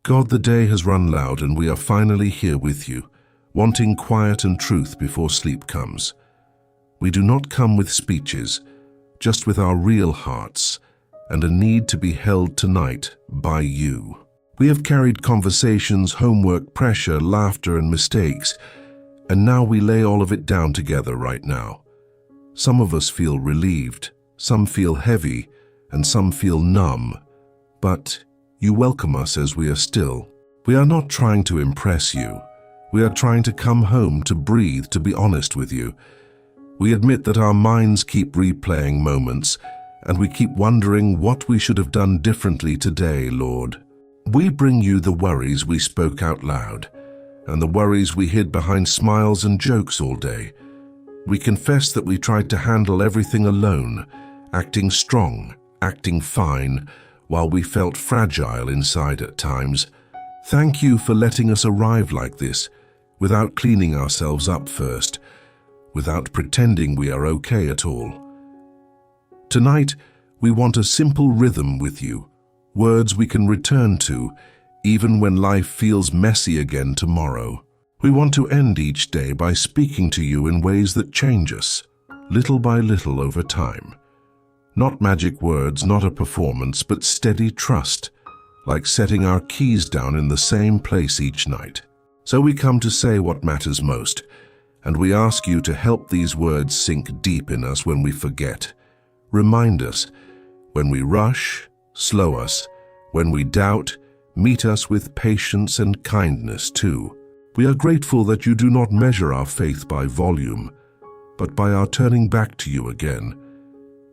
God, the day has run loud and we are finally here with you, wanting quiet and truth before sleep comes. We do not come with speeches, just with our real hearts and a need to be held tonight by you. We have carried conversations, homework, pressure, laughter, and mistakes, and now we lay all of it down together right now. Some of us feel relieved, some feel heavy, and some feel numb, but you welcome us as we are still. We are not trying to impress you. We are trying to come home, to breathe, to be honest with you. We admit that our minds keep replaying moments, and we keep wondering what we should have done differently today, Lord. We bring you the worries we spoke out loud, and the worries we hid behind smiles and jokes all day. We confess that we tried to handle everything alone, acting strong, acting fine, while we felt fragile inside at times. Thank you for letting us arrive like this, without cleaning ourselves up first, without pretending we are okay at all. Tonight, we want a simple rhythm with you, words we can return to, even when life feels messy again tomorrow. We want to end each day by speaking to you in ways that change us, little by little over time. Not magic words, not a performance, but steady trust, like setting our keys down in the same place each night. So we come to say what matters most, and we ask you to help these words sink deep in us when we forget. Remind us when we rush, slow us. When we doubt, meet us with patience and kindness too. We are grateful that you do not measure our faith by volume, but by our turning back to you again.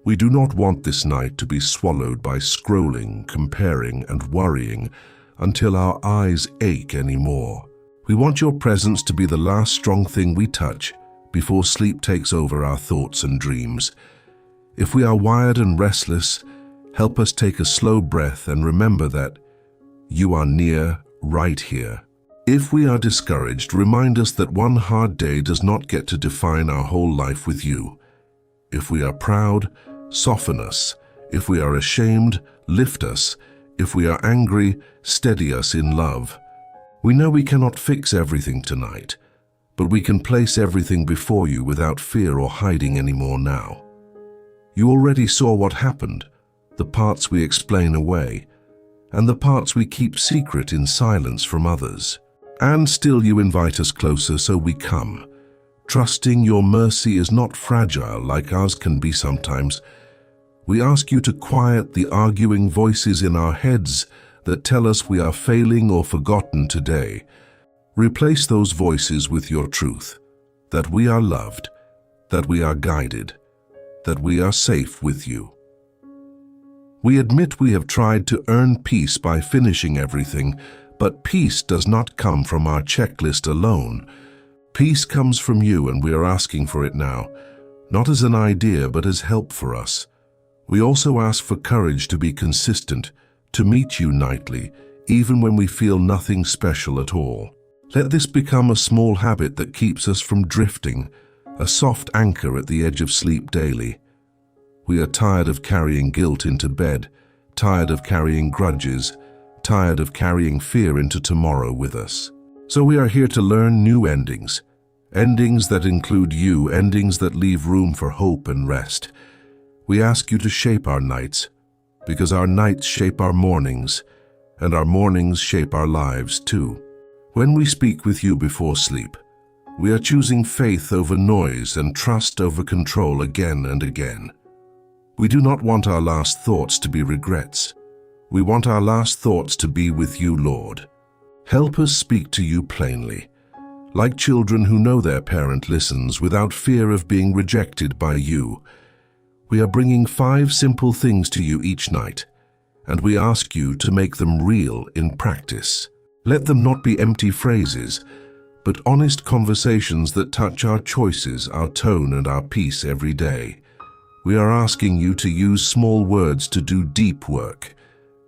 We do not want this night to be swallowed by scrolling, comparing, and worrying until our eyes ache anymore. We want your presence to be the last strong thing we touch before sleep takes over our thoughts and dreams. If we are wired and restless, help us take a slow breath and remember that you are near, right here. If we are discouraged, remind us that one hard day does not get to define our whole life with you. If we are proud, soften us. If we are ashamed, lift us. If we are angry, steady us in love. We know we cannot fix everything tonight, but we can place everything before you without fear or hiding anymore now. You already saw what happened, the parts we explain away, and the parts we keep secret in silence from others. And still you invite us closer, so we come, trusting your mercy is not fragile like ours can be sometimes. We ask you to quiet the arguing voices in our heads that tell us we are failing or forgotten today. Replace those voices with your truth, that we are loved, that we are guided, that we are safe with you. We admit we have tried to earn peace by finishing everything, but peace does not come from our checklist alone. Peace comes from you, and we are asking for it now, not as an idea, but as help for us. We also ask for courage to be consistent, to meet you nightly, even when we feel nothing special at all. Let this become a small habit that keeps us from drifting, a soft anchor at the edge of sleep daily. We are tired of carrying guilt into bed, tired of carrying grudges, tired of carrying fear into tomorrow with us. So we are here to learn new endings, endings that include you, endings that leave room for hope and rest. We ask you to shape our nights, because our nights shape our mornings, and our mornings shape our lives too. When we speak with you before sleep, we are choosing faith over noise and trust over control again and again. We do not want our last thoughts to be regrets. We want our last thoughts to be with you, Lord. Help us speak to you plainly, like children who know their parent listens without fear of being rejected by you. We are bringing 5 simple things to you each night, and we ask you to make them real in practice. Let them not be empty phrases, but honest conversations that touch our choices, our tone, and our peace every day. We are asking you to use small words to do deep work,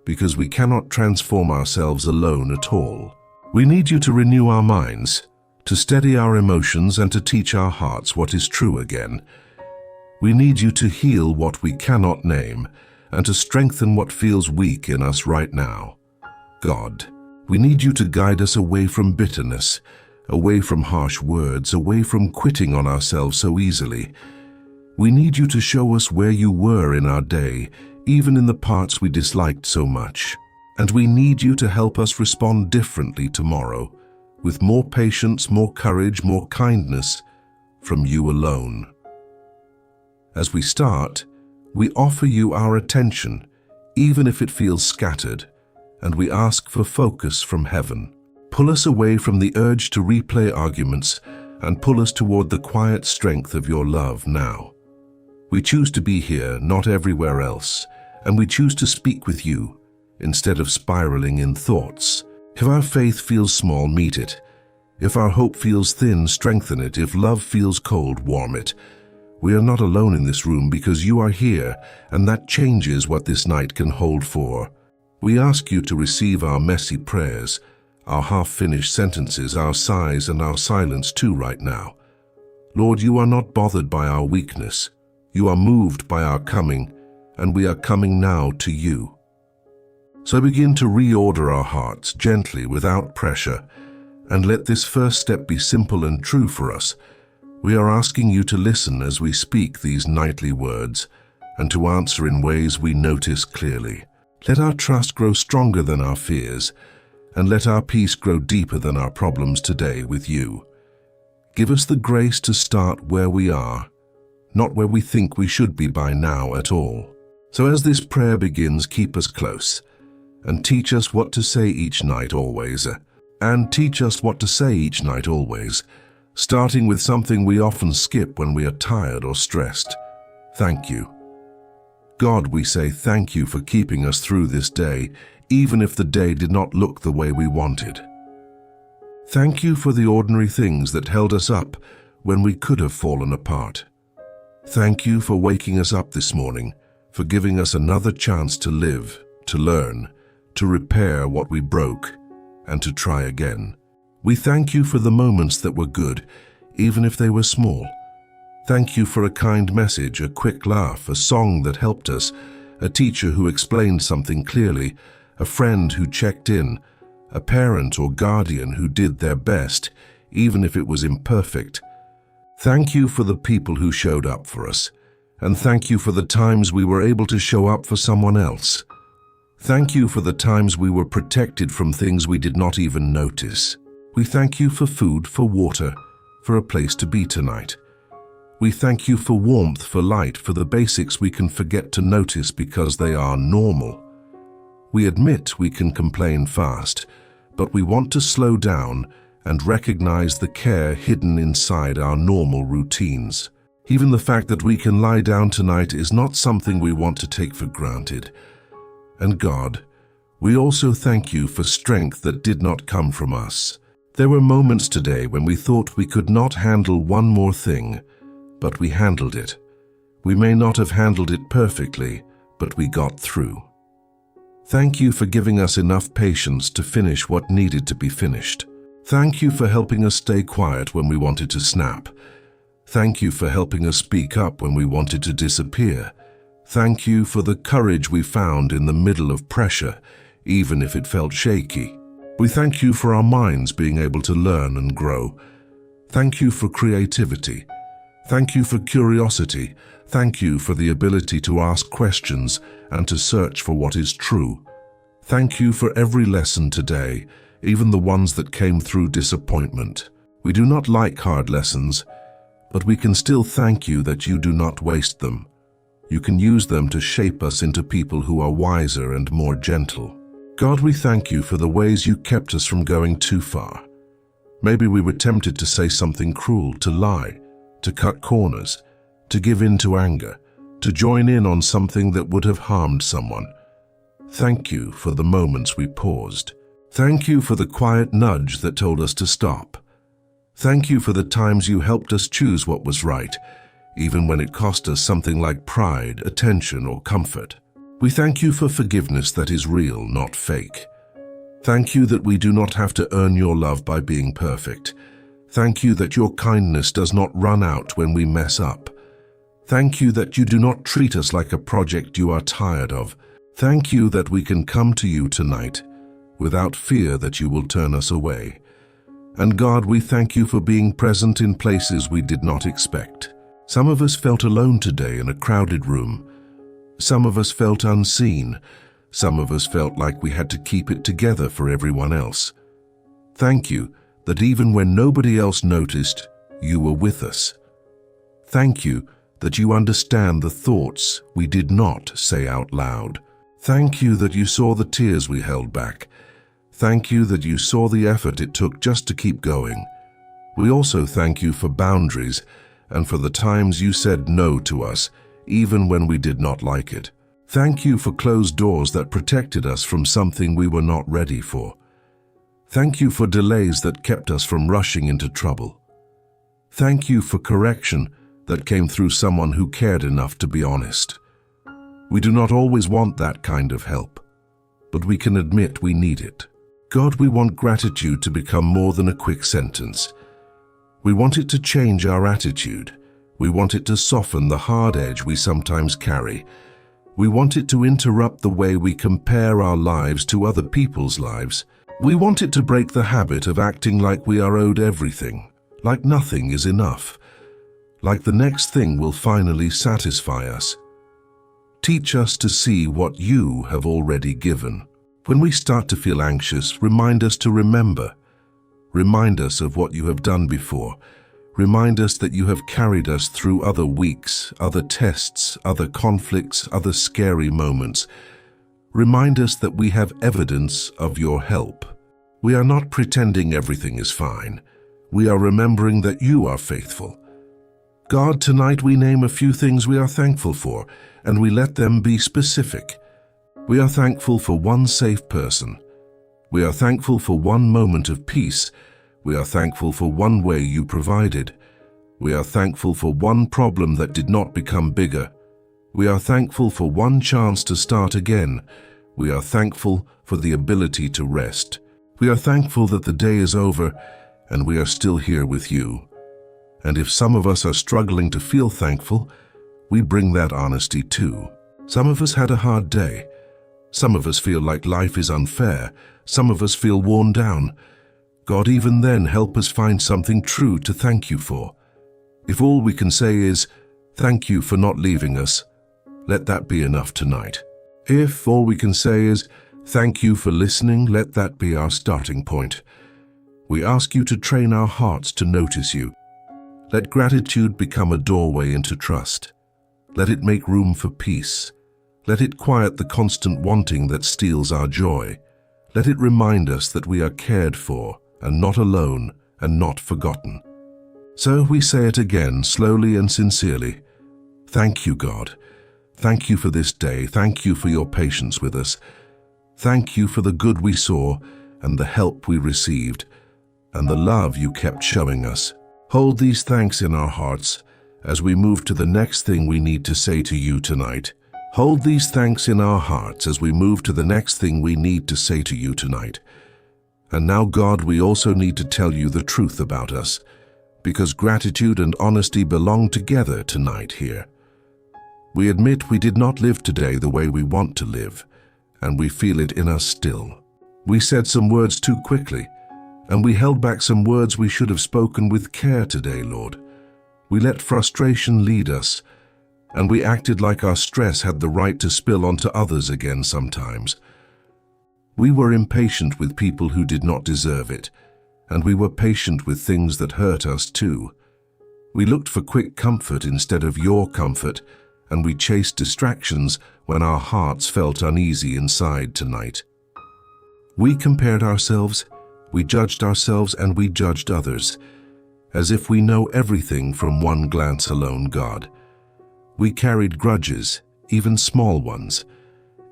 because we cannot transform ourselves alone at all. We need you to renew our minds, to steady our emotions, and to teach our hearts what is true again. We need you to heal what we cannot name, and to strengthen what feels weak in us right now. God, We need you to guide us away from bitterness, away from harsh words, away from quitting on ourselves so easily. We need you to show us where you were in our day, even in the parts we disliked so much. And we need you to help us respond differently tomorrow, with more patience, more courage, more kindness from you alone. As we start, we offer you our attention, even if it feels scattered, and we ask for focus from heaven. Pull us away from the urge to replay arguments and pull us toward the quiet strength of your love now. We choose to be here, not everywhere else, and we choose to speak with you instead of spiraling in thoughts. If our faith feels small, meet it. If our hope feels thin, strengthen it. If love feels cold, warm it. We are not alone in this room because you are here, and that changes what this night can hold for. We ask you to receive our messy prayers, our half-finished sentences, our sighs and our silence too right now. Lord, you are not bothered by our weakness. You are moved by our coming, and we are coming now to you. So begin to reorder our hearts gently, without pressure, and let this first step be simple and true for us. We are asking you to listen as we speak these nightly words, and to answer in ways we notice clearly. Let our trust grow stronger than our fears, and let our peace grow deeper than our problems today with you. Give us the grace to start where we are, not where we think we should be by now at all. So as this prayer begins, keep us close, and teach us what to say each night always, starting with something we often skip when we are tired or stressed. Thank you. God, we say thank you for keeping us through this day, even if the day did not look the way we wanted. Thank you for the ordinary things that held us up when we could have fallen apart. Thank you for waking us up this morning, for giving us another chance to live, to learn, to repair what we broke, and to try again. We thank you for the moments that were good, even if they were small. Thank you for a kind message, a quick laugh, a song that helped us, a teacher who explained something clearly, a friend who checked in, a parent or guardian who did their best, even if it was imperfect. Thank you for the people who showed up for us, and thank you for the times we were able to show up for someone else. Thank you for the times we were protected from things we did not even notice. We thank you for food, for water, for a place to be tonight. We thank you for warmth, for light, for the basics we can forget to notice because they are normal. We admit we can complain fast, but we want to slow down and recognize the care hidden inside our normal routines. Even the fact that we can lie down tonight is not something we want to take for granted. And God, we also thank you for strength that did not come from us. There were moments today when we thought we could not handle one more thing, but we handled it. We may not have handled it perfectly, but we got through. Thank you for giving us enough patience to finish what needed to be finished. Thank you for helping us stay quiet when we wanted to snap. Thank you for helping us speak up when we wanted to disappear. Thank you for the courage we found in the middle of pressure, even if it felt shaky. We thank you for our minds being able to learn and grow. Thank you for creativity. Thank you for curiosity. Thank you for the ability to ask questions and to search for what is true. Thank you for every lesson today, even the ones that came through disappointment. We do not like hard lessons, but we can still thank you that you do not waste them. You can use them to shape us into people who are wiser and more gentle. God, we thank you for the ways you kept us from going too far. Maybe we were tempted to say something cruel, to lie, to cut corners, to give in to anger, to join in on something that would have harmed someone. Thank you for the moments we paused. Thank you for the quiet nudge that told us to stop. Thank you for the times you helped us choose what was right, even when it cost us something like pride, attention, or comfort. We thank you for forgiveness that is real, not fake. Thank you that we do not have to earn your love by being perfect. Thank you that your kindness does not run out when we mess up. Thank you that you do not treat us like a project you are tired of. Thank you that we can come to you tonight without fear that you will turn us away. And God, we thank you for being present in places we did not expect. Some of us felt alone today in a crowded room. Some of us felt unseen. Some of us felt like we had to keep it together for everyone else. Thank you that even when nobody else noticed, you were with us. Thank you that you understand the thoughts we did not say out loud. Thank you that you saw the tears we held back. Thank you that you saw the effort it took just to keep going. We also thank you for boundaries and for the times you said no to us, even when we did not like it. Thank you for closed doors that protected us from something we were not ready for. Thank you for delays that kept us from rushing into trouble. Thank you for correction that came through someone who cared enough to be honest. We do not always want that kind of help, but we can admit we need it. God, we want gratitude to become more than a quick sentence. We want it to change our attitude. We want it to soften the hard edge we sometimes carry. We want it to interrupt the way we compare our lives to other people's lives. We want it to break the habit of acting like we are owed everything, like nothing is enough, like the next thing will finally satisfy us. Teach us to see what you have already given. When we start to feel anxious, remind us to remember. Remind us of what you have done before. Remind us that you have carried us through other weeks, other tests, other conflicts, other scary moments. Remind us that we have evidence of your help. We are not pretending everything is fine. We are remembering that you are faithful. God, tonight we name a few things we are thankful for, and we let them be specific. We are thankful for one safe person. We are thankful for one moment of peace. We are thankful for one way you provided. We are thankful for one problem that did not become bigger. We are thankful for one chance to start again. We are thankful for the ability to rest. We are thankful that the day is over and we are still here with you. And if some of us are struggling to feel thankful, we bring that honesty too. Some of us had a hard day. Some of us feel like life is unfair. Some of us feel worn down. God, even then, help us find something true to thank you for. If all we can say is, thank you for not leaving us, let that be enough tonight. If all we can say is, thank you for listening, let that be our starting point. We ask you to train our hearts to notice you. Let gratitude become a doorway into trust. Let it make room for peace. Let it quiet the constant wanting that steals our joy. Let it remind us that we are cared for and not alone and not forgotten. So we say it again, slowly and sincerely. Thank you, God. Thank you for this day. Thank you for your patience with us. Thank you for the good we saw and the help we received and the love you kept showing us. Hold these thanks in our hearts as we move to the next thing we need to say to you tonight. Hold these thanks in our hearts as we move to the next thing we need to say to you tonight. And now, God, we also need to tell you the truth about us, because gratitude and honesty belong together tonight here. We admit we did not live today the way we want to live, and we feel it in us still. We said some words too quickly, and we held back some words we should have spoken with care today, Lord. We let frustration lead us, and we acted like our stress had the right to spill onto others again sometimes. We were impatient with people who did not deserve it, and we were patient with things that hurt us too. We looked for quick comfort instead of your comfort, and we chased distractions when our hearts felt uneasy inside tonight. We compared ourselves, we judged ourselves, and we judged others, as if we know everything from one glance alone, God. We carried grudges, even small ones,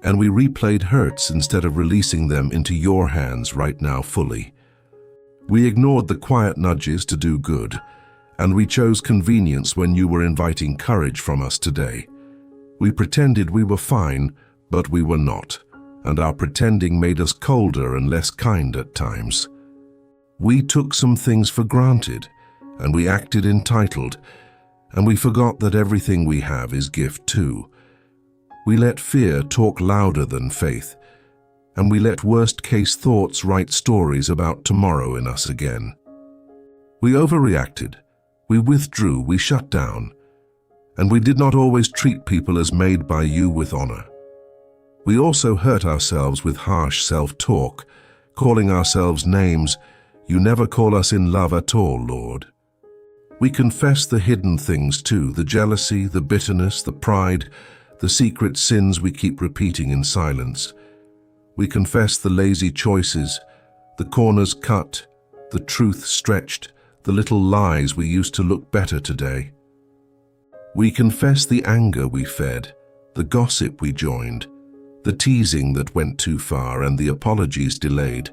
and we replayed hurts instead of releasing them into your hands right now fully. We ignored the quiet nudges to do good, and we chose convenience when you were inviting courage from us today. We pretended we were fine, but we were not, and our pretending made us colder and less kind at times. We took some things for granted, and we acted entitled, and we forgot that everything we have is gift too. We let fear talk louder than faith. and we let worst-case thoughts write stories about tomorrow in us again. We overreacted, we withdrew, we shut down, and we did not always treat people as made by you with honor. We also hurt ourselves with harsh self-talk, calling ourselves names you never call us in love at all, Lord. We confess the hidden things too, the jealousy, the bitterness, the pride, the secret sins we keep repeating in silence. We confess the lazy choices, the corners cut, the truth stretched, the little lies we used to look better today. We confess the anger we fed, the gossip we joined, the teasing that went too far, and the apologies delayed.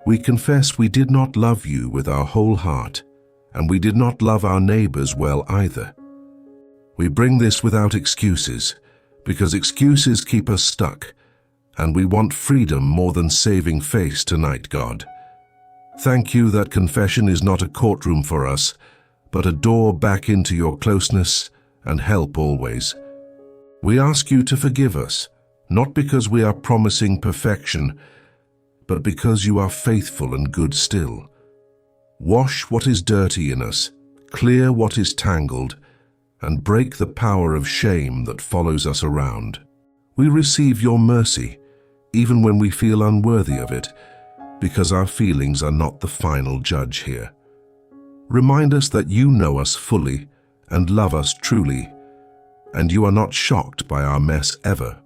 We confess we did not love you with our whole heart, and we did not love our neighbors well either. We bring this without excuses, because excuses keep us stuck, and we want freedom more than saving face tonight, God. Thank you that confession is not a courtroom for us, but a door back into your closeness and help always. We ask you to forgive us, not because we are promising perfection, but because you are faithful and good still. Wash what is dirty in us, clear what is tangled, and break the power of shame that follows us around. We receive your mercy, even when we feel unworthy of it, because our feelings are not the final judge here. Remind us that you know us fully and love us truly, and you are not shocked by our mess ever.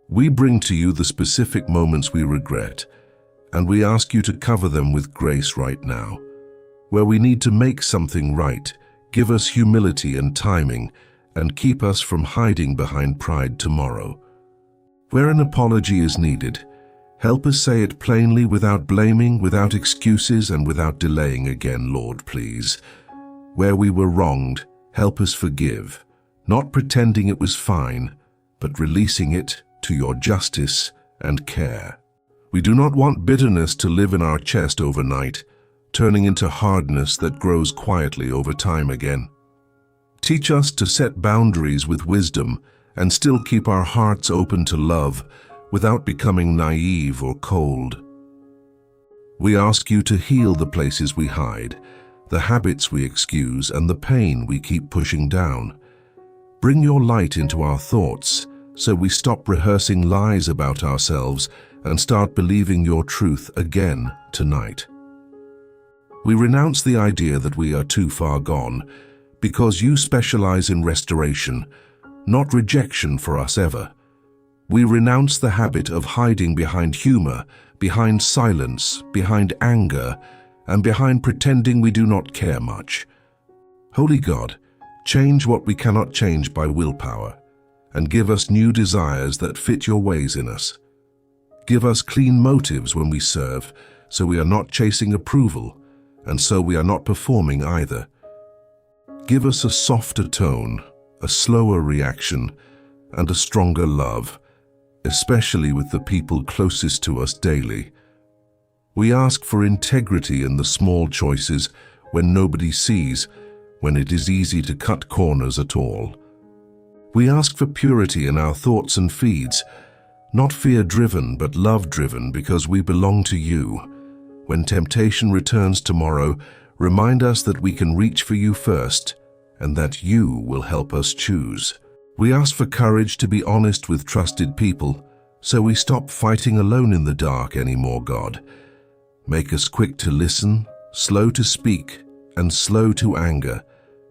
We bring to you the specific moments we regret, and we ask you to cover them with grace right now. Where we need to make something right, give us humility and timing, and keep us from hiding behind pride tomorrow. Where an apology is needed, help us say it plainly, without blaming, without excuses, and without delaying again, Lord, please. Where we were wronged, help us forgive, not pretending it was fine, but releasing it to your justice and care. We do not want bitterness to live in our chest overnight, turning into hardness that grows quietly over time again. Teach us to set boundaries with wisdom and still keep our hearts open to love without becoming naive or cold. We ask you to heal the places we hide, the habits we excuse, and the pain we keep pushing down. Bring your light into our thoughts so we stop rehearsing lies about ourselves and start believing your truth again tonight. We renounce the idea that we are too far gone, because you specialize in restoration, not rejection for us ever. We renounce the habit of hiding behind humor, behind silence, behind anger, and behind pretending we do not care much. Holy God, change what we cannot change by willpower, and give us new desires that fit your ways in us. Give us clean motives when we serve, so we are not chasing approval, and so we are not performing either. Give us a softer tone, a slower reaction, and a stronger love, especially with the people closest to us daily. We ask for integrity in the small choices when nobody sees, when it is easy to cut corners at all. We ask for purity in our thoughts and feeds, not fear-driven but love-driven, because we belong to you. When temptation returns tomorrow, remind us that we can reach for you first, and that you will help us choose. We ask for courage to be honest with trusted people, so we stop fighting alone in the dark anymore, God. Make us quick to listen, slow to speak, and slow to anger,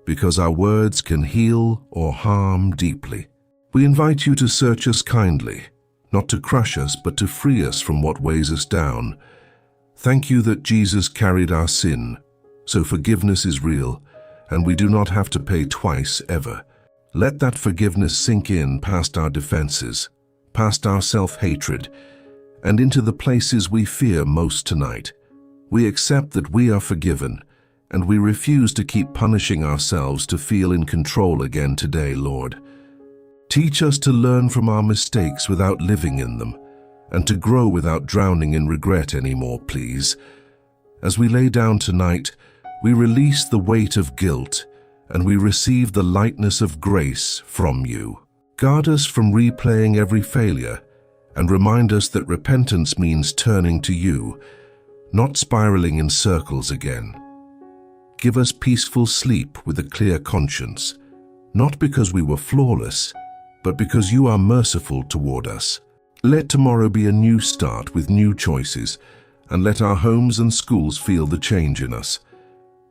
because our words can heal or harm deeply. We invite you to search us kindly, not to crush us, but to free us from what weighs us down. Thank you that Jesus carried our sin, so forgiveness is real, and we do not have to pay twice ever. Let that forgiveness sink in past our defenses, past our self-hatred, and into the places we fear most tonight. We accept that we are forgiven, and we refuse to keep punishing ourselves to feel in control again today, Lord. Teach us to learn from our mistakes without living in them, and to grow without drowning in regret anymore, please. As we lay down tonight, we release the weight of guilt, and we receive the lightness of grace from you. Guard us from replaying every failure, and remind us that repentance means turning to you, not spiraling in circles again. Give us peaceful sleep with a clear conscience, not because we were flawless, but because you are merciful toward us. Let tomorrow be a new start with new choices, and let our homes and schools feel the change in us.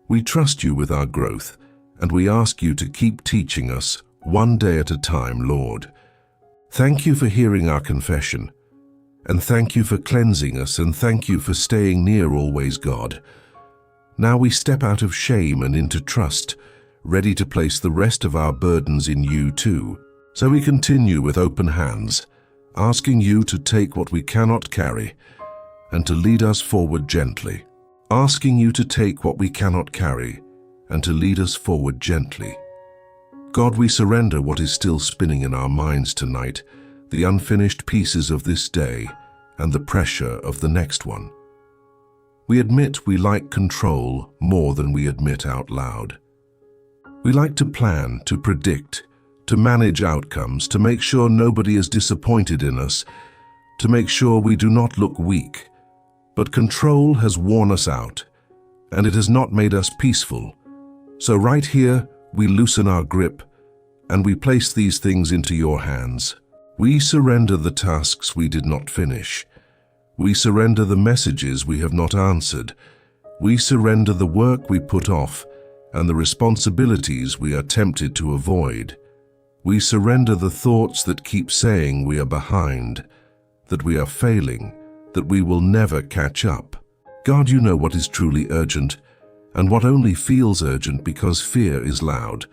We trust you with our growth, and we ask you to keep teaching us one day at a time, Lord. Thank you for hearing our confession, and thank you for cleansing us, and thank you for staying near always, God. Now we step out of shame and into trust, ready to place the rest of our burdens in you too. So we continue with open hands, asking you to take what we cannot carry and to lead us forward gently. Asking you to take what we cannot carry and to lead us forward gently. God, we surrender what is still spinning in our minds tonight, the unfinished pieces of this day and the pressure of the next one. We admit we like control more than we admit out loud. We like to plan, to predict, to manage outcomes, to make sure nobody is disappointed in us, to make sure we do not look weak. But control has worn us out, and it has not made us peaceful. So right here, we loosen our grip, and we place these things into your hands. We surrender the tasks we did not finish. We surrender the messages we have not answered. We surrender the work we put off and the responsibilities we are tempted to avoid. We surrender the thoughts that keep saying we are behind, that we are failing, that we will never catch up. God, you know what is truly urgent and what only feels urgent because fear is loud.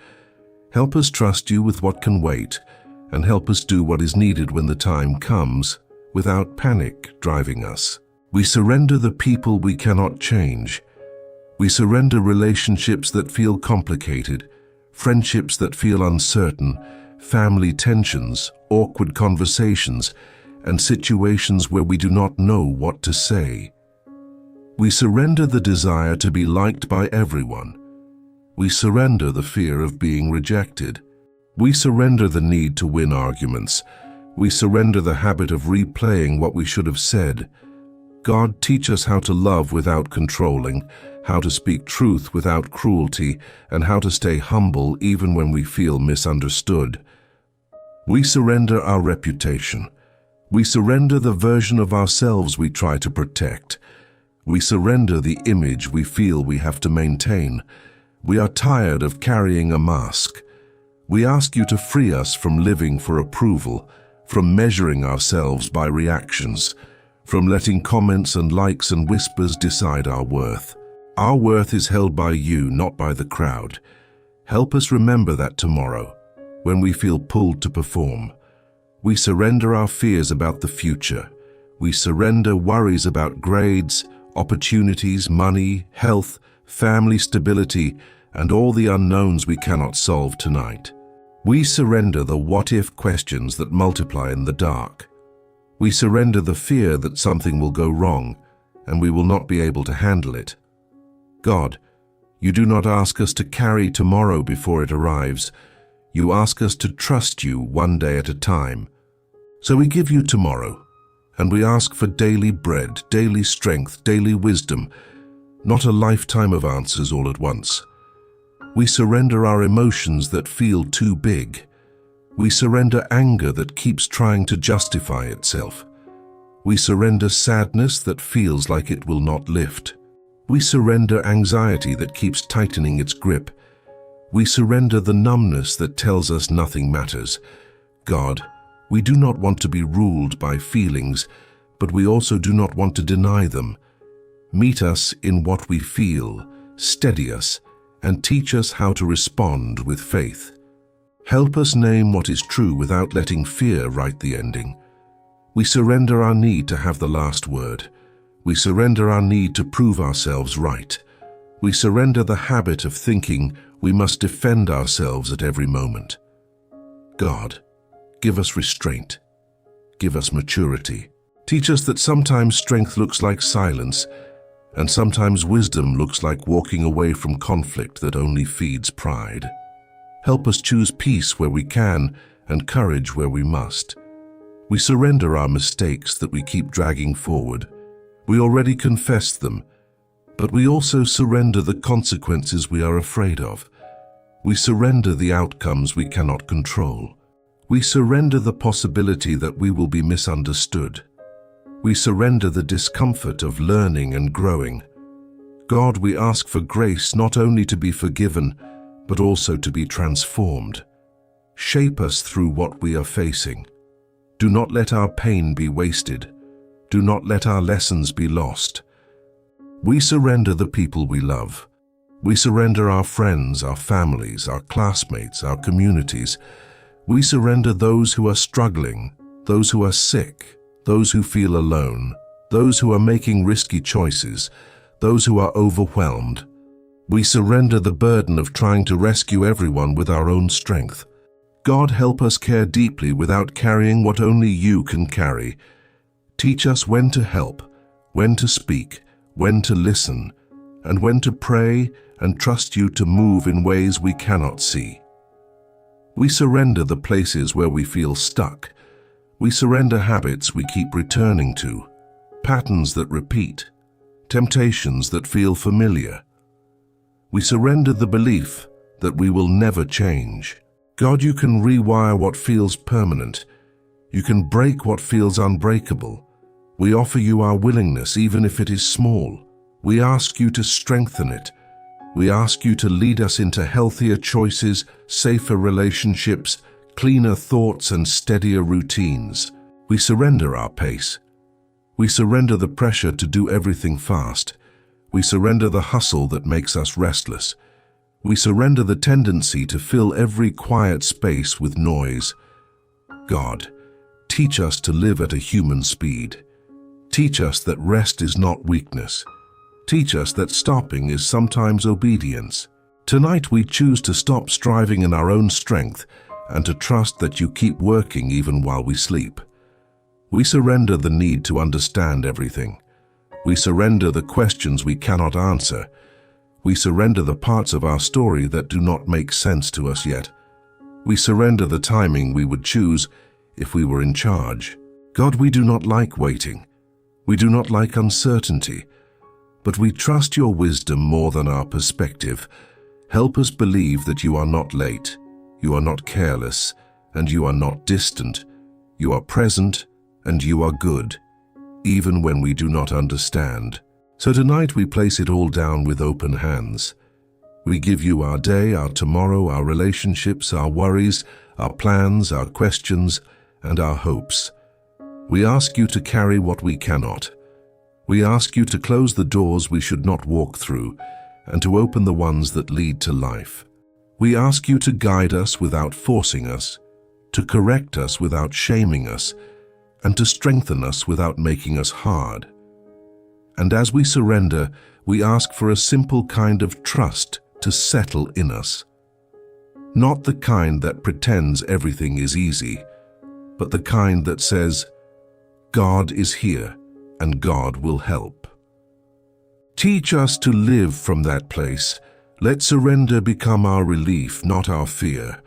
Help us trust you with what can wait, and help us do what is needed when the time comes, without panic driving us. We surrender the people we cannot change. We surrender relationships that feel complicated, friendships that feel uncertain, family tensions, awkward conversations, and situations where we do not know what to say. We surrender the desire to be liked by everyone. We surrender the fear of being rejected. We surrender the need to win arguments. We surrender the habit of replaying what we should have said. God, teach us how to love without controlling, how to speak truth without cruelty, and how to stay humble even when we feel misunderstood. We surrender our reputation. We surrender the version of ourselves we try to protect. We surrender the image we feel we have to maintain. We are tired of carrying a mask. We ask you to free us from living for approval, from measuring ourselves by reactions, from letting comments and likes and whispers decide our worth. Our worth is held by you, not by the crowd. Help us remember that tomorrow, when we feel pulled to perform. We surrender our fears about the future. We surrender worries about grades, opportunities, money, health, family stability, and all the unknowns we cannot solve tonight. We surrender the what-if questions that multiply in the dark. We surrender the fear that something will go wrong and we will not be able to handle it. God, you do not ask us to carry tomorrow before it arrives. You ask us to trust you one day at a time. So we give you tomorrow, and we ask for daily bread, daily strength, daily wisdom, not a lifetime of answers all at once. We surrender our emotions that feel too big. We surrender anger that keeps trying to justify itself. We surrender sadness that feels like it will not lift. We surrender anxiety that keeps tightening its grip. We surrender the numbness that tells us nothing matters. God, we do not want to be ruled by feelings, but we also do not want to deny them. Meet us in what we feel, steady us, and teach us how to respond with faith. Help us name what is true without letting fear write the ending. We surrender our need to have the last word. We surrender our need to prove ourselves right. We surrender the habit of thinking we must defend ourselves at every moment. God, give us restraint. Give us maturity. Teach us that sometimes strength looks like silence, and sometimes wisdom looks like walking away from conflict that only feeds pride. Help us choose peace where we can and courage where we must. We surrender our mistakes that we keep dragging forward. We already confess them, but we also surrender the consequences we are afraid of. We surrender the outcomes we cannot control. We surrender the possibility that we will be misunderstood. We surrender the discomfort of learning and growing. God, we ask for grace not only to be forgiven, but also to be transformed. Shape us through what we are facing. Do not let our pain be wasted. Do not let our lessons be lost. We surrender the people we love. We surrender our friends, our families, our classmates, our communities. We surrender those who are struggling, those who are sick, those who feel alone, those who are making risky choices, those who are overwhelmed. We surrender the burden of trying to rescue everyone with our own strength. God, help us care deeply without carrying what only you can carry. Teach us when to help, when to speak, when to listen, and when to pray and trust you to move in ways we cannot see. We surrender the places where we feel stuck. We surrender habits we keep returning to, patterns that repeat, temptations that feel familiar. We surrender the belief that we will never change. God, you can rewire what feels permanent. You can break what feels unbreakable. We offer you our willingness, even if it is small. We ask you to strengthen it. We ask you to lead us into healthier choices, safer relationships, cleaner thoughts, and steadier routines. We surrender our pace. We surrender the pressure to do everything fast. We surrender the hustle that makes us restless. We surrender the tendency to fill every quiet space with noise. God, teach us to live at a human speed. Teach us that rest is not weakness. Teach us that stopping is sometimes obedience. Tonight we choose to stop striving in our own strength and to trust that you keep working even while we sleep. We surrender the need to understand everything. We surrender the questions we cannot answer. We surrender the parts of our story that do not make sense to us yet. We surrender the timing we would choose if we were in charge. God, we do not like waiting. We do not like uncertainty. But we trust your wisdom more than our perspective. Help us believe that you are not late, you are not careless, and you are not distant. You are present and you are good, even when we do not understand. So tonight we place it all down with open hands. We give you our day, our tomorrow, our relationships, our worries, our plans, our questions, and our hopes. We ask you to carry what we cannot. We ask you to close the doors we should not walk through and to open the ones that lead to life. We ask you to guide us without forcing us, to correct us without shaming us, and to strengthen us without making us hard. And as we surrender, we ask for a simple kind of trust to settle in us. Not the kind that pretends everything is easy, but the kind that says, God is here and God will help. Teach us to live from that place. Let surrender become our relief, not our fear.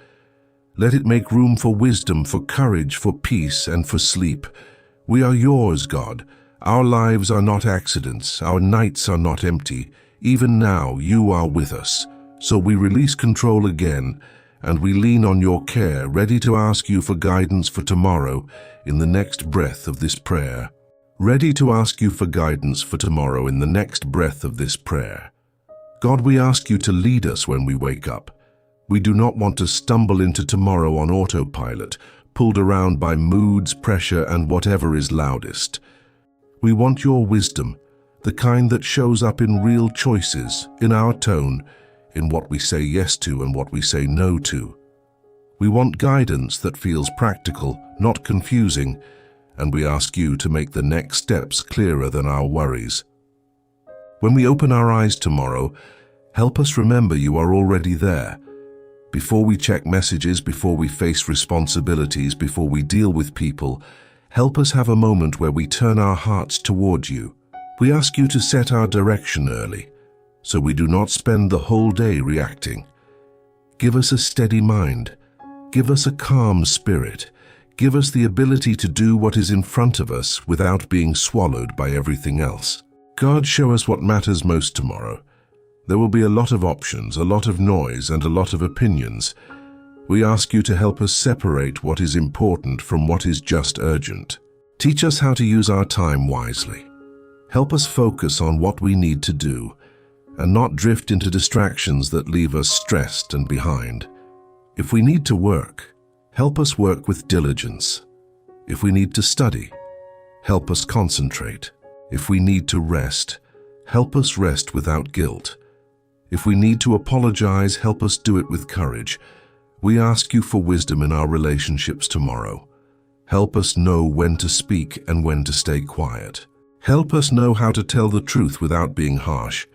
Let it make room for wisdom, for courage, for peace, and for sleep. We are yours, God. Our lives are not accidents. Our nights are not empty. Even now, you are with us. So we release control again, and we lean on your care, ready to ask you for guidance for tomorrow in the next breath of this prayer. Ready to ask you for guidance for tomorrow in the next breath of this prayer. God, we ask you to lead us when we wake up. We do not want to stumble into tomorrow on autopilot, pulled around by moods, pressure, and whatever is loudest. We want your wisdom, the kind that shows up in real choices, in our tone, in what we say yes to and what we say no to. We want guidance that feels practical, not confusing, and we ask you to make the next steps clearer than our worries. When we open our eyes tomorrow, help us remember you are already there. Before we check messages, before we face responsibilities, before we deal with people, help us have a moment where we turn our hearts toward you. We ask you to set our direction early, so we do not spend the whole day reacting. Give us a steady mind. Give us a calm spirit. Give us the ability to do what is in front of us without being swallowed by everything else. God, show us what matters most tomorrow. There will be a lot of options, a lot of noise, and a lot of opinions. We ask you to help us separate what is important from what is just urgent. Teach us how to use our time wisely. Help us focus on what we need to do and not drift into distractions that leave us stressed and behind. If we need to work, help us work with diligence. If we need to study, help us concentrate. If we need to rest, help us rest without guilt. If we need to apologize, help us do it with courage. We ask you for wisdom in our relationships tomorrow. Help us know when to speak and when to stay quiet. Help us know how to tell the truth without being harsh.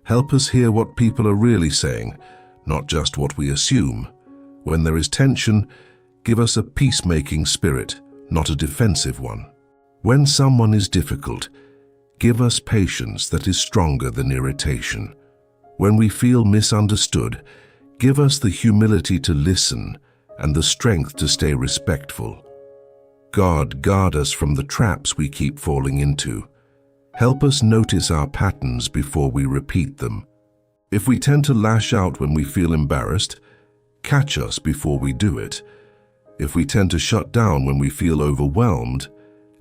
Help us hear what people are really saying, not just what we assume. When there is tension, give us a peacemaking spirit, not a defensive one. When someone is difficult, give us patience that is stronger than irritation. When we feel misunderstood, give us the humility to listen and the strength to stay respectful. God, guard us from the traps we keep falling into. Help us notice our patterns before we repeat them. If we tend to lash out when we feel embarrassed, catch us before we do it. If we tend to shut down when we feel overwhelmed,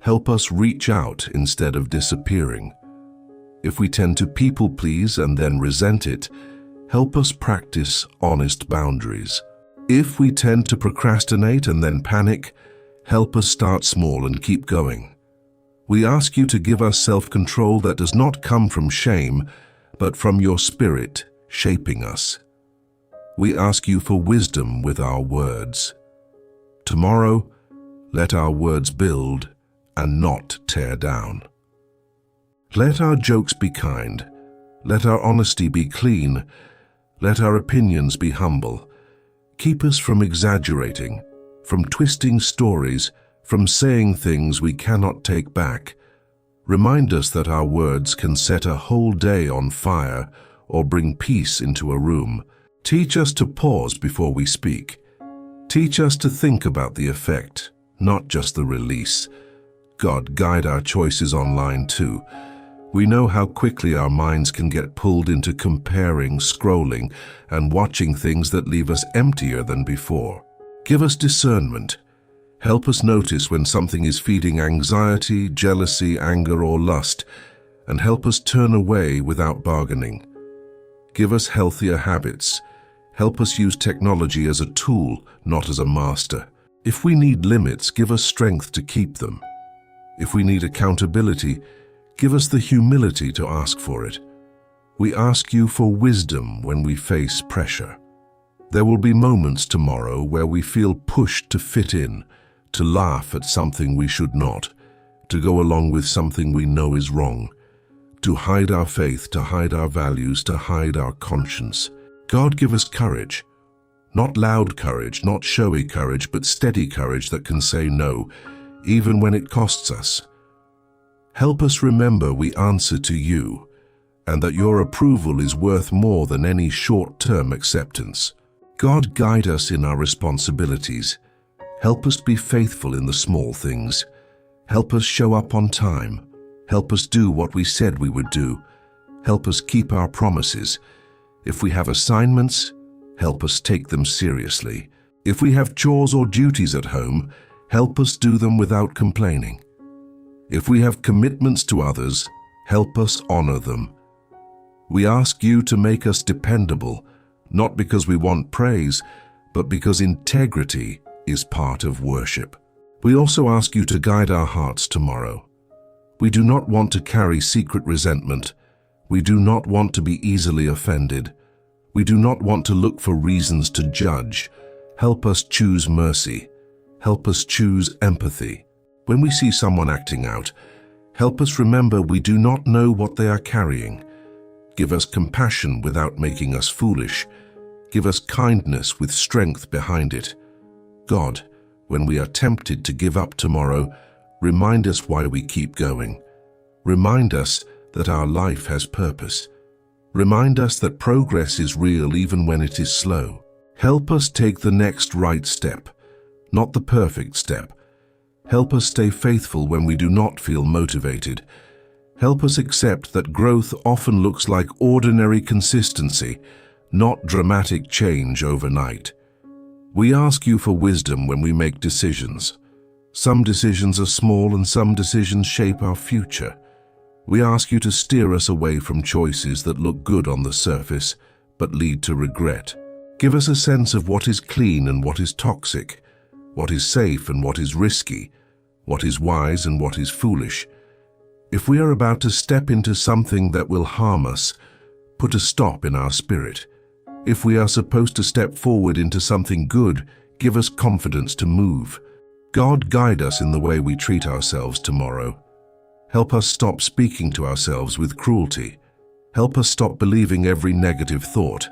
help us reach out instead of disappearing. If we tend to people please and then resent it, help us practice honest boundaries. If we tend to procrastinate and then panic, help us start small and keep going. We ask you to give us self-control that does not come from shame, but from your spirit shaping us. We ask you for wisdom with our words. Tomorrow, let our words build and not tear down. Let our jokes be kind. Let our honesty be clean. Let our opinions be humble. Keep us from exaggerating, from twisting stories, from saying things we cannot take back. Remind us that our words can set a whole day on fire or bring peace into a room. Teach us to pause before we speak. Teach us to think about the effect, not just the release. God, guide our choices online too. We know how quickly our minds can get pulled into comparing, scrolling, and watching things that leave us emptier than before. Give us discernment. Help us notice when something is feeding anxiety, jealousy, anger, or lust, and help us turn away without bargaining. Give us healthier habits. Help us use technology as a tool, not as a master. If we need limits, give us strength to keep them. If we need accountability, give us the humility to ask for it. We ask you for wisdom when we face pressure. There will be moments tomorrow where we feel pushed to fit in, to laugh at something we should not, to go along with something we know is wrong, to hide our faith, to hide our values, to hide our conscience. God, give us courage. Not loud courage, not showy courage, but steady courage that can say no, even when it costs us. Help us remember we answer to you, and that your approval is worth more than any short-term acceptance. God, guide us in our responsibilities. Help us be faithful in the small things. Help us show up on time. Help us do what we said we would do. Help us keep our promises. If we have assignments, help us take them seriously. If we have chores or duties at home, help us do them without complaining. If we have commitments to others, help us honor them. We ask you to make us dependable, not because we want praise, but because integrity is part of worship. We also ask you to guide our hearts tomorrow. We do not want to carry secret resentment. We do not want to be easily offended. We do not want to look for reasons to judge. Help us choose mercy. Help us choose empathy. When we see someone acting out, help us remember we do not know what they are carrying. Give us compassion without making us foolish. Give us kindness with strength behind it. God, when we are tempted to give up tomorrow, remind us why we keep going. Remind us that our life has purpose. Remind us that progress is real even when it is slow. Help us take the next right step, not the perfect step, Help us stay faithful when we do not feel motivated. Help us accept that growth often looks like ordinary consistency, not dramatic change overnight. We ask you for wisdom when we make decisions. Some decisions are small and some decisions shape our future. We ask you to steer us away from choices that look good on the surface but lead to regret. Give us a sense of what is clean and what is toxic, what is safe and what is risky, what is wise and what is foolish. If we are about to step into something that will harm us, put a stop in our spirit. If we are supposed to step forward into something good, give us confidence to move. God, guide us in the way we treat ourselves tomorrow. Help us stop speaking to ourselves with cruelty. Help us stop believing every negative thought.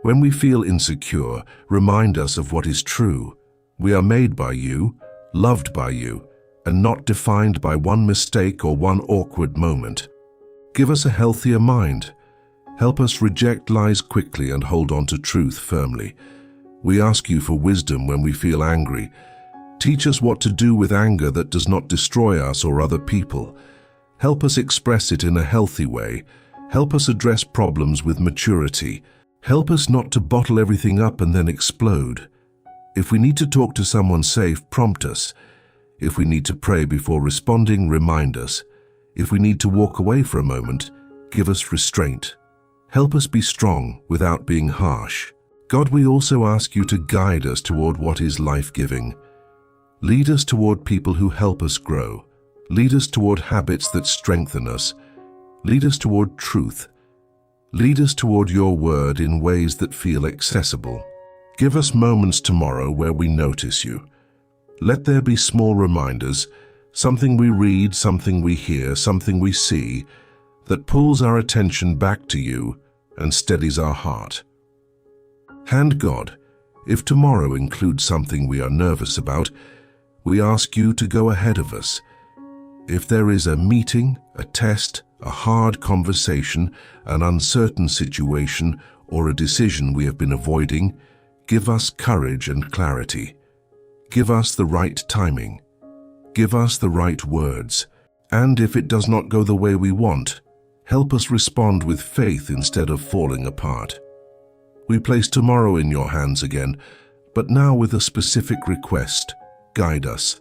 When we feel insecure, remind us of what is true. We are made by you, loved by you, and not defined by one mistake or one awkward moment. Give us a healthier mind. Help us reject lies quickly and hold on to truth firmly. We ask you for wisdom when we feel angry. Teach us what to do with anger that does not destroy us or other people. Help us express it in a healthy way. Help us address problems with maturity. Help us not to bottle everything up and then explode. If we need to talk to someone safe, prompt us. If we need to pray before responding, remind us. If we need to walk away for a moment, give us restraint. Help us be strong without being harsh. God, we also ask you to guide us toward what is life-giving. Lead us toward people who help us grow. Lead us toward habits that strengthen us. Lead us toward truth. Lead us toward your word in ways that feel accessible. Give us moments tomorrow where we notice you. Let there be small reminders, something we read, something we hear, something we see, that pulls our attention back to you and steadies our heart. And God, if tomorrow includes something we are nervous about, we ask you to go ahead of us. If there is a meeting, a test, a hard conversation, an uncertain situation, or a decision we have been avoiding, give us courage and clarity. Give us the right timing. Give us the right words. And if it does not go the way we want, help us respond with faith instead of falling apart. We place tomorrow in your hands again, but now with a specific request. Guide us.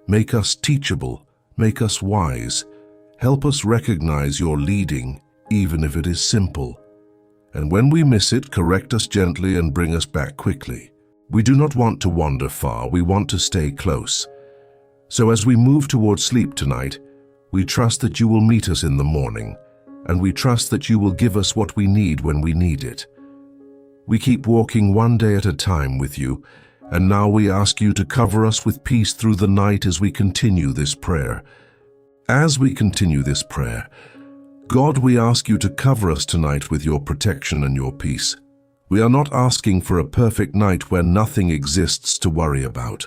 Make us teachable. Make us wise. Help us recognize your leading, even if it is simple. And when we miss it, correct us gently and bring us back quickly. We do not want to wander far, we want to stay close. So as we move toward sleep tonight, we trust that you will meet us in the morning, and we trust that you will give us what we need when we need it. We keep walking one day at a time with you, and now we ask you to cover us with peace through the night as we continue this prayer. As we continue this prayer, God, we ask you to cover us tonight with your protection and your peace. We are not asking for a perfect night where nothing exists to worry about.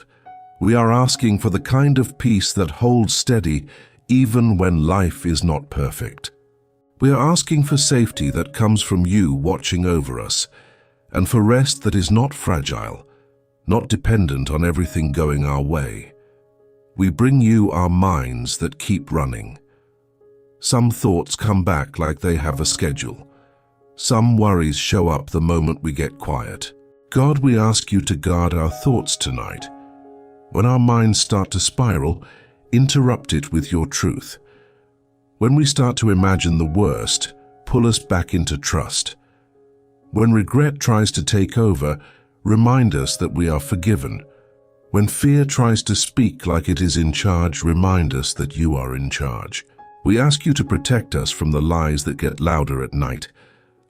We are asking for the kind of peace that holds steady even when life is not perfect. We are asking for safety that comes from you watching over us, and for rest that is not fragile, not dependent on everything going our way. We bring you our minds that keep running. Some thoughts come back like they have a schedule. Some worries show up the moment we get quiet. God, we ask you to guard our thoughts tonight. When our minds start to spiral, interrupt it with your truth. When we start to imagine the worst, pull us back into trust. When regret tries to take over, remind us that we are forgiven. When fear tries to speak like it is in charge, remind us that you are in charge. We ask you to protect us from the lies that get louder at night.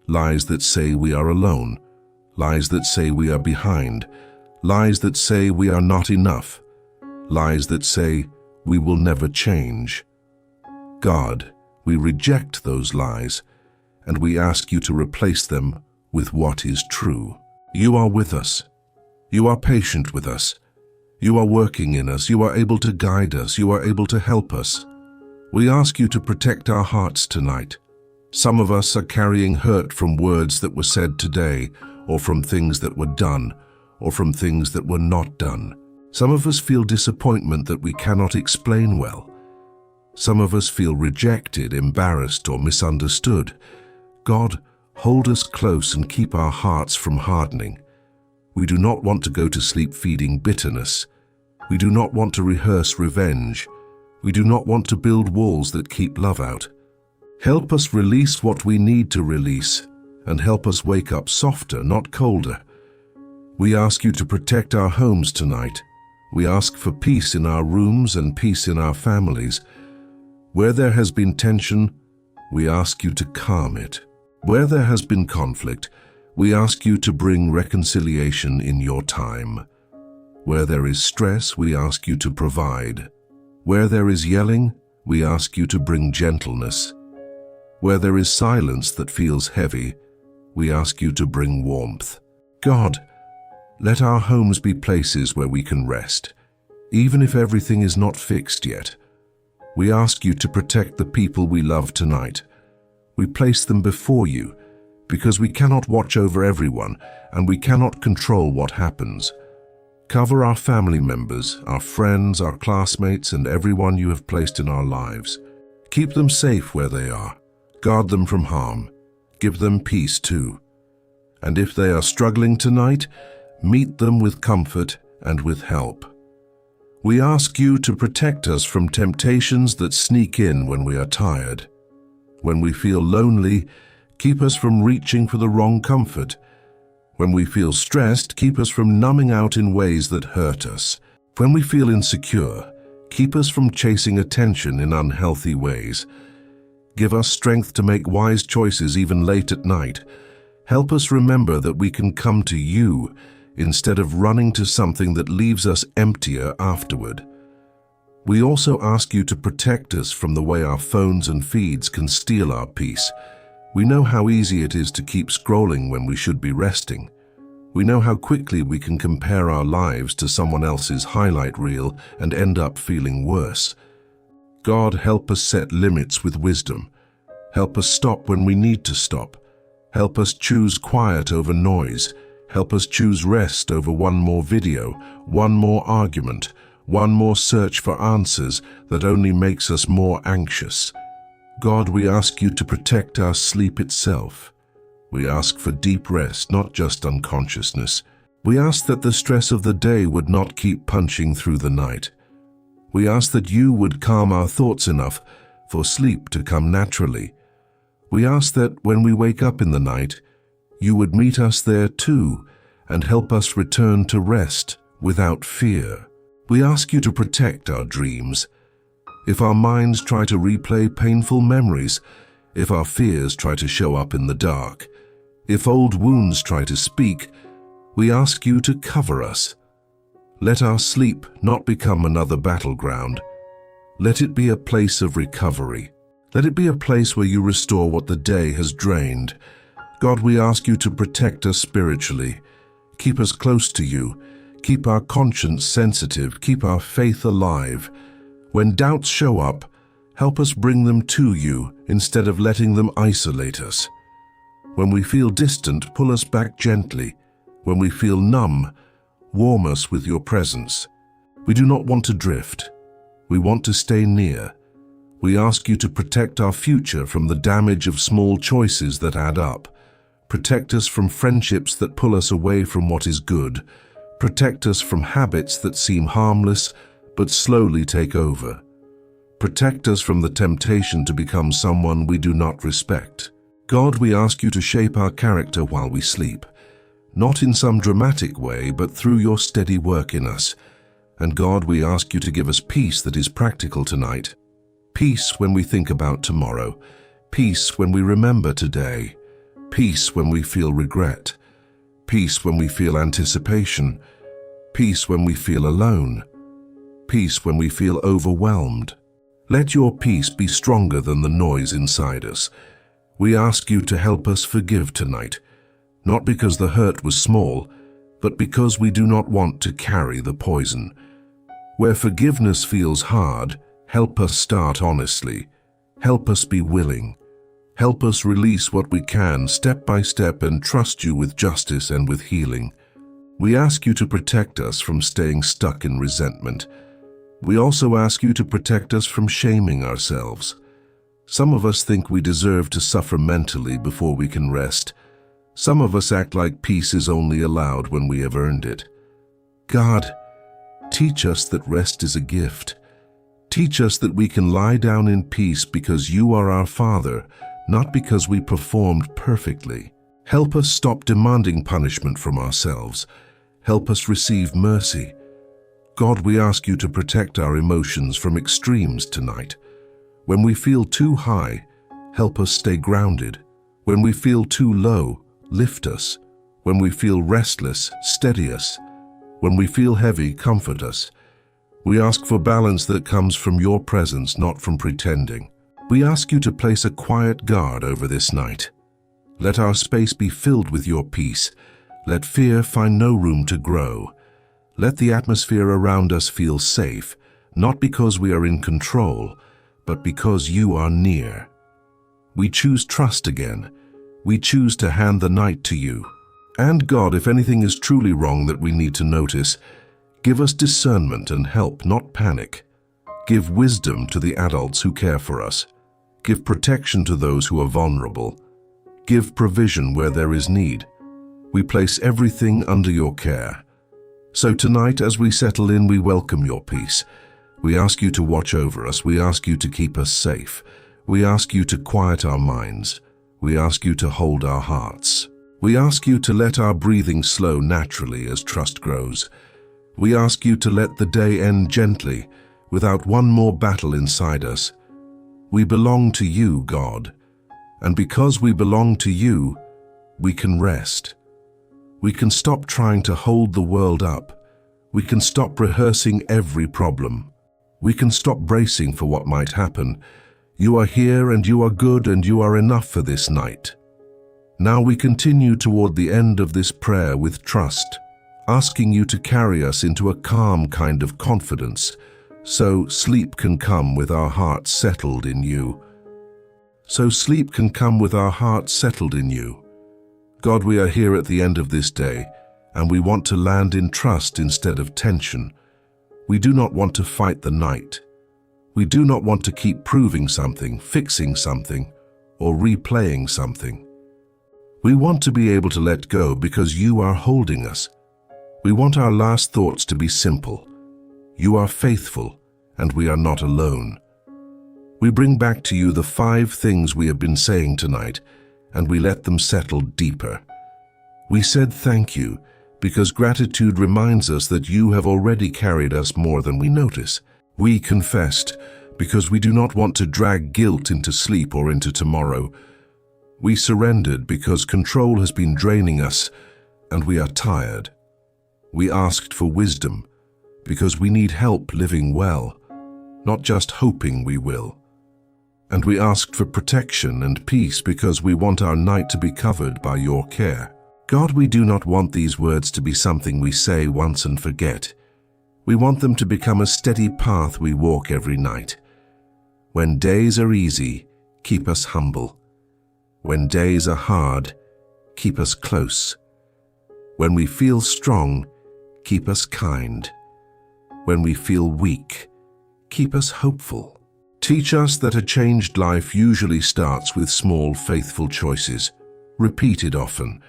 Lies that say we are alone, lies that say we are behind, lies that say we are not enough, lies that say we will never change. God, we reject those lies, and we ask you to replace them with what is true. You are with us. You are patient with us. You are working in us. You are able to guide us. You are able to help us. We ask you to protect our hearts tonight. Some of us are carrying hurt from words that were said today, or from things that were done, or from things that were not done. Some of us feel disappointment that we cannot explain well. Some of us feel rejected, embarrassed, or misunderstood. God, hold us close and keep our hearts from hardening. We do not want to go to sleep feeding bitterness. We do not want to rehearse revenge. We do not want to build walls that keep love out. Help us release what we need to release, and help us wake up softer, not colder. We ask you to protect our homes tonight. We ask for peace in our rooms and peace in our families. Where there has been tension, we ask you to calm it. Where there has been conflict, we ask you to bring reconciliation in your time. Where there is stress, we ask you to provide. Where there is yelling, we ask you to bring gentleness. Where there is silence that feels heavy, we ask you to bring warmth. God, let our homes be places where we can rest, even if everything is not fixed yet. We ask you to protect the people we love tonight. We place them before you, because we cannot watch over everyone and we cannot control what happens. Cover our family members, our friends, our classmates, and everyone you have placed in our lives. Keep them safe where they are. Guard them from harm. Give them peace too. And if they are struggling tonight, meet them with comfort and with help. We ask you to protect us from temptations that sneak in when we are tired. When we feel lonely, keep us from reaching for the wrong comfort. When we feel stressed, keep us from numbing out in ways that hurt us. When we feel insecure, keep us from chasing attention in unhealthy ways. Give us strength to make wise choices even late at night. Help us remember that we can come to you instead of running to something that leaves us emptier afterward. We also ask you to protect us from the way our phones and feeds can steal our peace. We know how easy it is to keep scrolling when we should be resting. We know how quickly we can compare our lives to someone else's highlight reel and end up feeling worse. God, help us set limits with wisdom. Help us stop when we need to stop. Help us choose quiet over noise. Help us choose rest over one more video, one more argument, one more search for answers that only makes us more anxious. God, we ask you to protect our sleep itself. We ask for deep rest, not just unconsciousness. We ask that the stress of the day would not keep punching through the night. We ask that you would calm our thoughts enough for sleep to come naturally. We ask that when we wake up in the night, you would meet us there too and help us return to rest without fear. We ask you to protect our dreams. If our minds try to replay painful memories, if our fears try to show up in the dark, if old wounds try to speak, we ask you to cover us. Let our sleep not become another battleground. Let it be a place of recovery. Let it be a place where you restore what the day has drained. God, we ask you to protect us spiritually. Keep us close to you. Keep our conscience sensitive. Keep our faith alive. When doubts show up, help us bring them to you instead of letting them isolate us. When we feel distant, pull us back gently. When we feel numb, warm us with your presence. We do not want to drift. We want to stay near. We ask you to protect our future from the damage of small choices that add up. Protect us from friendships that pull us away from what is good. Protect us from habits that seem harmless but slowly take over. Protect us from the temptation to become someone we do not respect. God, we ask you to shape our character while we sleep, not in some dramatic way, but through your steady work in us. And God, we ask you to give us peace that is practical tonight. Peace when we think about tomorrow. Peace when we remember today. Peace when we feel regret. Peace when we feel anticipation. Peace when we feel alone. Peace when we feel overwhelmed. Let your peace be stronger than the noise inside us. We ask you to help us forgive tonight, not because the hurt was small, but because we do not want to carry the poison. Where forgiveness feels hard, help us start honestly. Help us be willing. Help us release what we can step by step and trust you with justice and with healing. We ask you to protect us from staying stuck in resentment. We also ask you to protect us from shaming ourselves. Some of us think we deserve to suffer mentally before we can rest. Some of us act like peace is only allowed when we have earned it. God, teach us that rest is a gift. Teach us that we can lie down in peace because you are our Father, not because we performed perfectly. Help us stop demanding punishment from ourselves. Help us receive mercy. God, we ask you to protect our emotions from extremes tonight. When we feel too high, help us stay grounded. When we feel too low, lift us. When we feel restless, steady us. When we feel heavy, comfort us. We ask for balance that comes from your presence, not from pretending. We ask you to place a quiet guard over this night. Let our space be filled with your peace. Let fear find no room to grow. Let the atmosphere around us feel safe, not because we are in control, but because you are near. We choose trust again. We choose to hand the night to you. And God, if anything is truly wrong that we need to notice, give us discernment and help, not panic. Give wisdom to the adults who care for us. Give protection to those who are vulnerable. Give provision where there is need. We place everything under your care. So tonight, as we settle in, we welcome your peace. We ask you to watch over us. We ask you to keep us safe. We ask you to quiet our minds. We ask you to hold our hearts. We ask you to let our breathing slow naturally as trust grows. We ask you to let the day end gently, without one more battle inside us. We belong to you, God. And because we belong to you, we can rest. We can stop trying to hold the world up. We can stop rehearsing every problem. We can stop bracing for what might happen. You are here and you are good and you are enough for this night. Now we continue toward the end of this prayer with trust, asking you to carry us into a calm kind of confidence, so sleep can come with our hearts settled in you. So sleep can come with our hearts settled in you. God, we are here at the end of this day, and we want to land in trust instead of tension. We do not want to fight the night. We do not want to keep proving something, fixing something, or replaying something. We want to be able to let go because you are holding us. We want our last thoughts to be simple. You are faithful, and we are not alone. We bring back to you the 5 things we have been saying tonight, and we let them settle deeper. We said thank you, because gratitude reminds us that you have already carried us more than we notice. We confessed, because we do not want to drag guilt into sleep or into tomorrow. We surrendered because control has been draining us, and we are tired. We asked for wisdom, because we need help living well, not just hoping we will. And we asked for protection and peace because we want our night to be covered by your care. God, we do not want these words to be something we say once and forget. We want them to become a steady path we walk every night. When days are easy, keep us humble. When days are hard, keep us close. When we feel strong, keep us kind. When we feel weak, keep us hopeful. Teach us that a changed life usually starts with small, faithful choices, repeated often.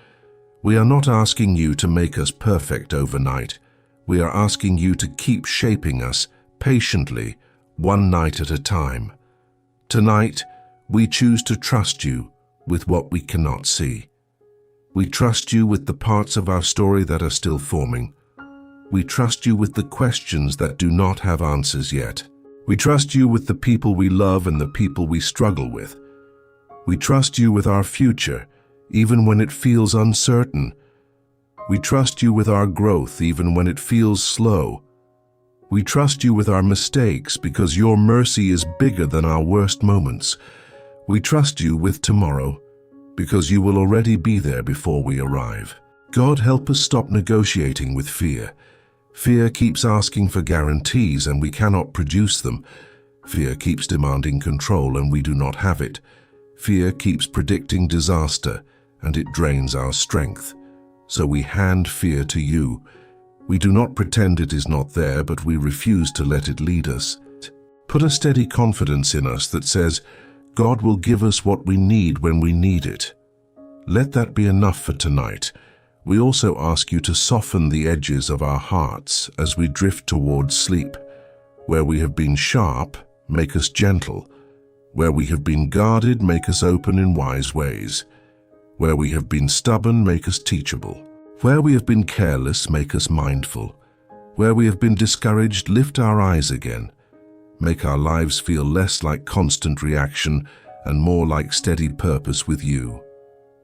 We are not asking you to make us perfect overnight. We are asking you to keep shaping us patiently, one night at a time. Tonight, we choose to trust you with what we cannot see. We trust you with the parts of our story that are still forming. We trust you with the questions that do not have answers yet. We trust you with the people we love and the people we struggle with. We trust you with our future, even when it feels uncertain. We trust you with our growth, even when it feels slow. We trust you with our mistakes because your mercy is bigger than our worst moments. We trust you with tomorrow because you will already be there before we arrive. God, help us stop negotiating with fear. Fear keeps asking for guarantees and we cannot produce them. Fear keeps demanding control and we do not have it. Fear keeps predicting disaster and it drains our strength. So we hand fear to you. We do not pretend it is not there, but we refuse to let it lead us. Put a steady confidence in us that says, God will give us what we need when we need it. Let that be enough for tonight. We also ask you to soften the edges of our hearts as we drift towards sleep. Where we have been sharp, make us gentle. Where we have been guarded, make us open in wise ways. Where we have been stubborn, make us teachable. Where we have been careless, make us mindful. Where we have been discouraged, lift our eyes again. Make our lives feel less like constant reaction and more like steady purpose with you.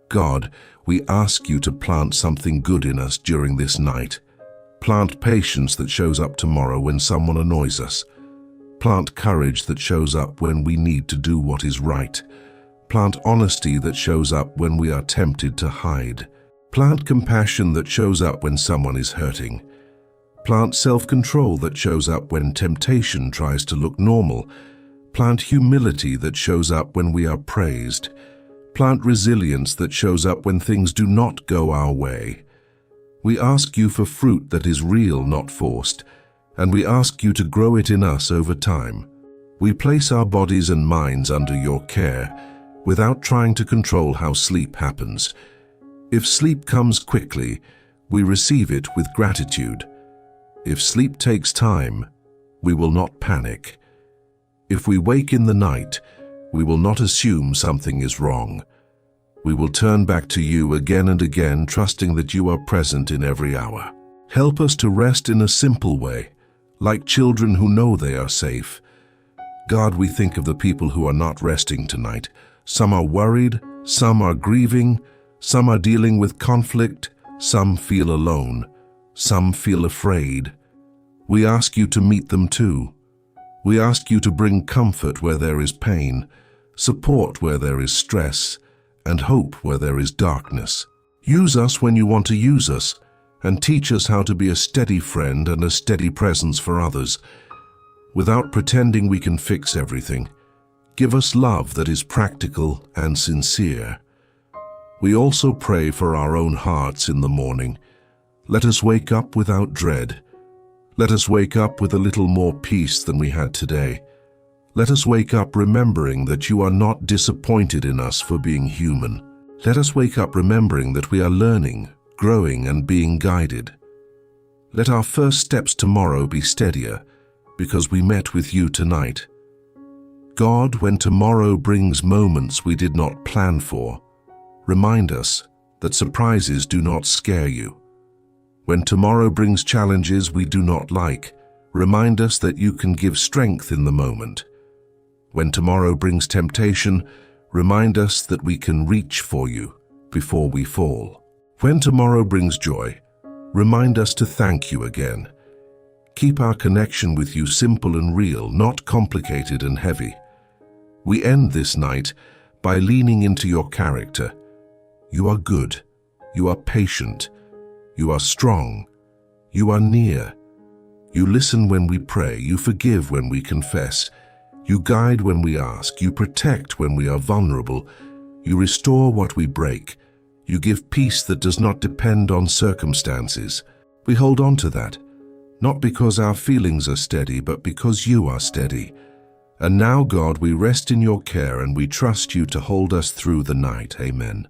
God, we ask you to plant something good in us during this night. Plant patience that shows up tomorrow when someone annoys us. Plant courage that shows up when we need to do what is right. Plant honesty that shows up when we are tempted to hide. Plant compassion that shows up when someone is hurting. Plant self-control that shows up when temptation tries to look normal. Plant humility that shows up when we are praised. Plant resilience that shows up when things do not go our way. We ask you for fruit that is real, not forced, and we ask you to grow it in us over time. We place our bodies and minds under your care, without trying to control how sleep happens. If sleep comes quickly, we receive it with gratitude. If sleep takes time, we will not panic. If we wake in the night, we will not assume something is wrong. We will turn back to you again and again, trusting that you are present in every hour. Help us to rest in a simple way, like children who know they are safe. God, we think of the people who are not resting tonight. Some are worried, some are grieving, some are dealing with conflict, some feel alone, some feel afraid. We ask you to meet them too. We ask you to bring comfort where there is pain, support where there is stress, and hope where there is darkness. Use us when you want to use us, and teach us how to be a steady friend and a steady presence for others. Without pretending we can fix everything, give us love that is practical and sincere. We also pray for our own hearts in the morning. Let us wake up without dread. Let us wake up with a little more peace than we had today. Let us wake up remembering that you are not disappointed in us for being human. Let us wake up remembering that we are learning, growing, and being guided. Let our first steps tomorrow be steadier, because we met with you tonight. God, when tomorrow brings moments we did not plan for, remind us that surprises do not scare you. When tomorrow brings challenges we do not like, remind us that you can give strength in the moment. When tomorrow brings temptation, remind us that we can reach for you before we fall. When tomorrow brings joy, remind us to thank you again. Keep our connection with you simple and real, not complicated and heavy. We end this night by leaning into your character. You are good. You are patient. You are strong. You are near. You listen when we pray. You forgive when we confess. You guide when we ask. You protect when we are vulnerable. You restore what we break. You give peace that does not depend on circumstances. We hold on to that, not because our feelings are steady, but because you are steady. And now, God, we rest in your care and we trust you to hold us through the night. Amen.